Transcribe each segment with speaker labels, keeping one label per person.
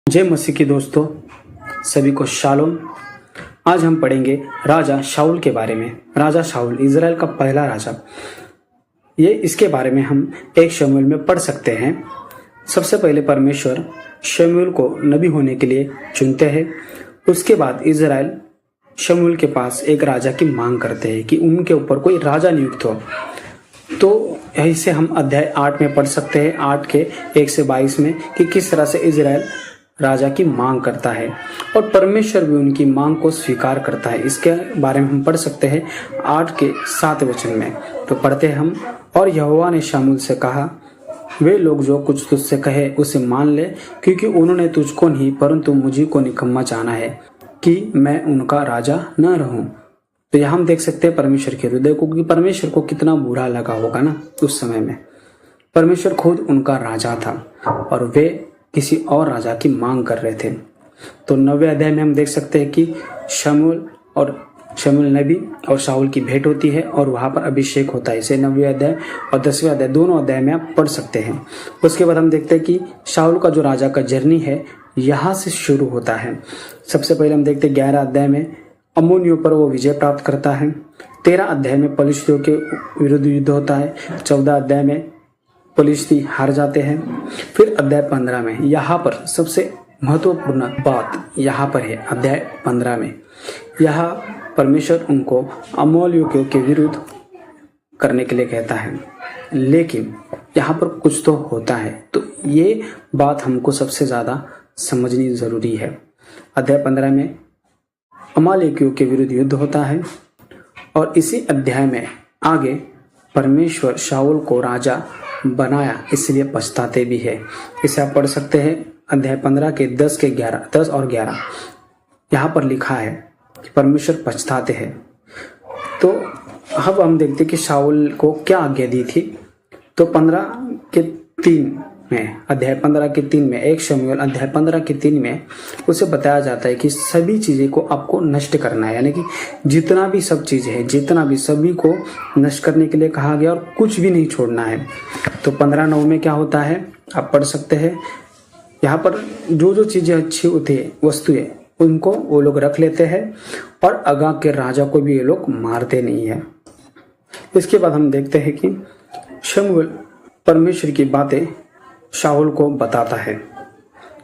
Speaker 1: जय मसीह की दोस्तों, सभी को शालोम। आज हम पढ़ेंगे राजा शाऊल के बारे में। राजा शाऊल इज़राइल का पहला राजा, ये इसके बारे में हम 1 शमूएल में पढ़ सकते हैं। सबसे पहले परमेश्वर शमूएल को नबी होने के लिए चुनते हैं। उसके बाद इज़राइल शमूएल के पास एक राजा की मांग करते हैं कि उनके ऊपर कोई राजा नियुक्त हो। तो इसे हम अध्याय 8 में पढ़ सकते हैं, 8 के 1 से 22 में, कि किस तरह से इज़राइल राजा की मांग करता है और परमेश्वर भी उनकी मांग को स्वीकार करता है। इसके बारे में हम पढ़ सकते हैं 8 के 7 वचन में। तो पढ़ते हैं हम। और यहोवा ने शमूएल से कहा, वे लोग जो कुछ तुझसे कहे उसे मान ले, क्योंकि उन्होंने तुझको नहीं परंतु मुझी को निकम्मा जाना है कि मैं उनका राजा न रहूं। तो यहाँ हम देख सकते हैं परमेश्वर के हृदय को, कि परमेश्वर को कितना बुरा लगा होगा ना उस समय में। परमेश्वर खुद उनका राजा था और वे किसी और राजा की मांग कर रहे थे। तो 9वें अध्याय में हम देख सकते हैं कि शमूएल नबी और शाऊल की भेंट होती है और वहां पर अभिषेक होता है। इसे 9वें अध्याय और 10वें अध्याय दोनों अध्याय में आप पढ़ सकते हैं। उसके बाद हम देखते हैं कि शाऊल का जो राजा का जर्नी है यहाँ से शुरू होता है। सबसे पहले हम देखते हैं 11 अध्याय में अम्मोनियों पर वो विजय प्राप्त करता है। 13 अध्याय में पलिश्तियों के विरुद्ध युद्ध होता है। 14 अध्याय में पलिश्ती हार जाते हैं। फिर अध्याय 15 में यहाँ पर सबसे महत्वपूर्ण बात यहाँ पर है। अध्याय 15 में यहाँ परमेश्वर उनको अम्मोनियों के विरुद्ध करने के लिए कहता है, लेकिन यहाँ पर कुछ तो होता है। तो ये बात हमको सबसे ज़्यादा समझनी ज़रूरी है। अध्याय 15 में अमालेकियों के विरुद्ध युद्ध होता है और इसी अध्याय में आगे परमेश्वर शाऊल को राजा बनाया, इसलिए पछताते भी है। इसे आप पढ़ सकते हैं अध्याय 15 के 10 और 11। यहाँ पर लिखा है कि परमेश्वर पछताते हैं। तो अब हम देखते हैं कि शाऊल को क्या आज्ञा दी थी। तो 15 के 3 में, अध्याय 15 के 3 में, 1 शमूएल अध्याय 15 के 3 में उसे बताया जाता है कि सभी चीज़ें को आपको नष्ट करना है, यानी कि जितना भी सब चीज़ें हैं, जितना भी सभी को नष्ट करने के लिए कहा गया और कुछ भी नहीं छोड़ना है। तो 15:9 में क्या होता है आप पढ़ सकते हैं। यहाँ पर जो चीज़ें अच्छी होती है, वस्तुएं, उनको वो लोग रख लेते हैं और अगा के राजा को भी ये लोग मारते नहीं है। इसके बाद हम देखते हैं कि शमूएल परमेश्वर की बातें शाऊल को बताता है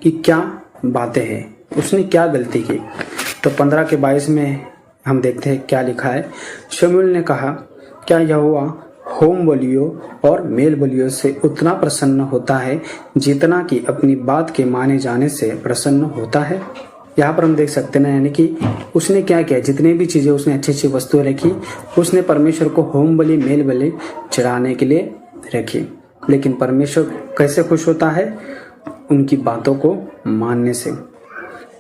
Speaker 1: कि क्या बातें हैं, उसने क्या गलती की। तो 15 के 22 में हम देखते हैं क्या लिखा है। शमूएल ने कहा, क्या यहोवा होम बलियों और मेल बलियों से उतना प्रसन्न होता है जितना कि अपनी बात के माने जाने से प्रसन्न होता है। यहाँ पर हम देख सकते हैं, यानी कि उसने क्या किया, जितने भी चीज़ें उसने अच्छी अच्छी वस्तुएं रखी, उसने परमेश्वर को होम बलि मेल बलि चढ़ाने के लिए रखी। लेकिन परमेश्वर कैसे खुश होता है? उनकी बातों को मानने से।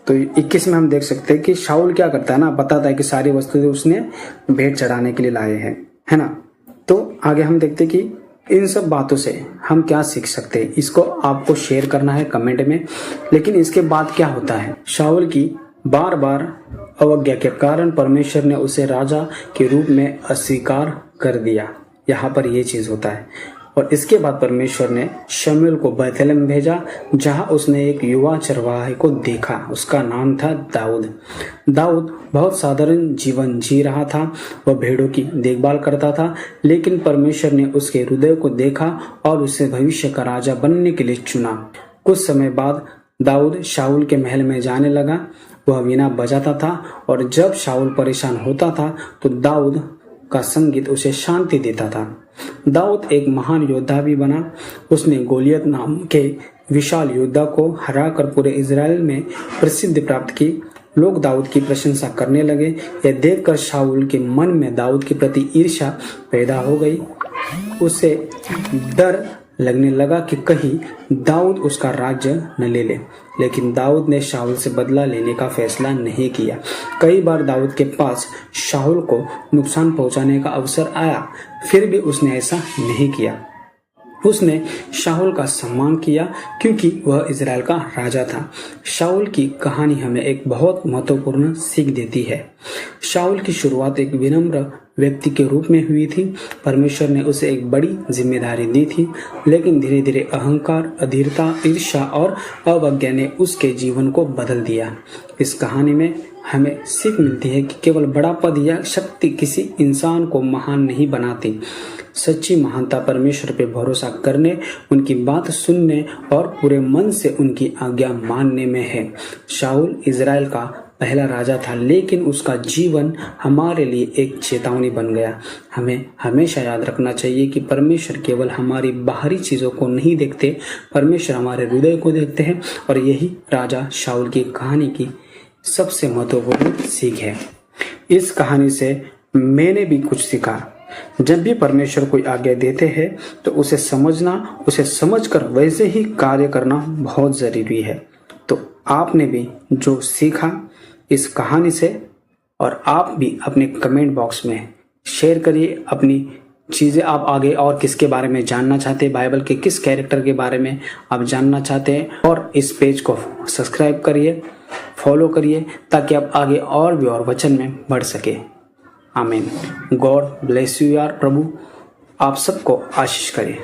Speaker 1: तो 21 में हम देख सकते हैं कि शाऊल क्या करता है ना, बताता है कि सारी वस्तुएं उसने भेंट चढ़ाने के लिए लाए हैं, है ना। तो आगे हम देखते हैं कि इन सब बातों से हम क्या सीख सकते हैं। इसको आपको शेयर करना है कमेंट में। लेकिन इसके बाद क्या होता है, शाऊल की बार बार अवज्ञा के कारण परमेश्वर ने उसे राजा के रूप में अस्वीकार कर दिया। यहाँ पर यह चीज होता है। और इसके बाद परमेश्वर ने शमूएल को बैतलहम भेजा, जहां उसने एक युवा चरवाहे को देखा। उसका नाम था दाऊद। दाऊद बहुत साधारण जीवन जी रहा था। वह भेड़ों की देखभाल करता था, लेकिन परमेश्वर ने उसके हृदय को देखा और उसे भविष्य का राजा बनने के लिए चुना। कुछ समय बाद दाऊद शाऊल के महल में जाने लगा। वह वीणा बजाता था और जब शाऊल परेशान होता था तो दाऊद का संगीत उसे शांति देता था। दाऊद एक महान योद्धा भी बना। उसने गोलियत नाम के विशाल योद्धा को हराकर पूरे इज़राइल में प्रसिद्धि प्राप्त की। लोग दाऊद की प्रशंसा करने लगे। यह देखकर शाऊल के मन में दाऊद के प्रति ईर्ष्या पैदा हो गई। उसे डर लगने लगा कि कहीं दाऊद उसका राज्य न ले ले। लेकिन दाऊद ने शाऊल से बदला लेने का फैसला नहीं किया। कई बार दाऊद के पास शाऊल को नुकसान पहुंचाने का अवसर आया, फिर भी उसने ऐसा नहीं किया। उसने शाऊल का सम्मान किया क्योंकि वह इज़राइल का राजा था। शाऊल की कहानी हमें एक बहुत महत्वपूर्ण सीख देती है। शाऊल की शुरुआत एक विनम्र व्यक्ति के रूप में हुई थी। परमेश्वर ने उसे एक बड़ी जिम्मेदारी दी थी, लेकिन धीरे धीरे अहंकार, अधीरता, ईर्ष्या और अवज्ञा ने उसके जीवन को बदल दिया। इस कहानी में हमें सीख मिलती है कि केवल बड़ा पद या शक्ति किसी इंसान को महान नहीं बनाती। सच्ची महानता परमेश्वर पे भरोसा करने, उनकी बात सुनने और पूरे मन से उनकी आज्ञा मानने में है। शाऊल इज़राइल का पहला राजा था, लेकिन उसका जीवन हमारे लिए एक चेतावनी बन गया। हमें हमेशा याद रखना चाहिए कि परमेश्वर केवल हमारी बाहरी चीज़ों को नहीं देखते, परमेश्वर हमारे हृदय को देखते हैं। और यही राजा शाऊल की कहानी की सबसे महत्वपूर्ण सीख है। इस कहानी से मैंने भी कुछ सीखा। जब भी परमेश्वर कोई आज्ञा देते हैं तो उसे समझना, उसे समझकर वैसे ही कार्य करना बहुत ज़रूरी है। तो आपने भी जो सीखा इस कहानी से, और आप भी अपने कमेंट बॉक्स में शेयर करिए अपनी चीज़ें। आप आगे और किसके बारे में जानना चाहते हैं, बाइबल के किस कैरेक्टर के बारे में आप जानना चाहते हैं, और इस पेज को सब्सक्राइब करिए, फॉलो करिए, ताकि आप आगे और भी और वचन में बढ़ सके। आमीन। गॉड ब्लेस यू यार। प्रभु आप सबको आशीष करे।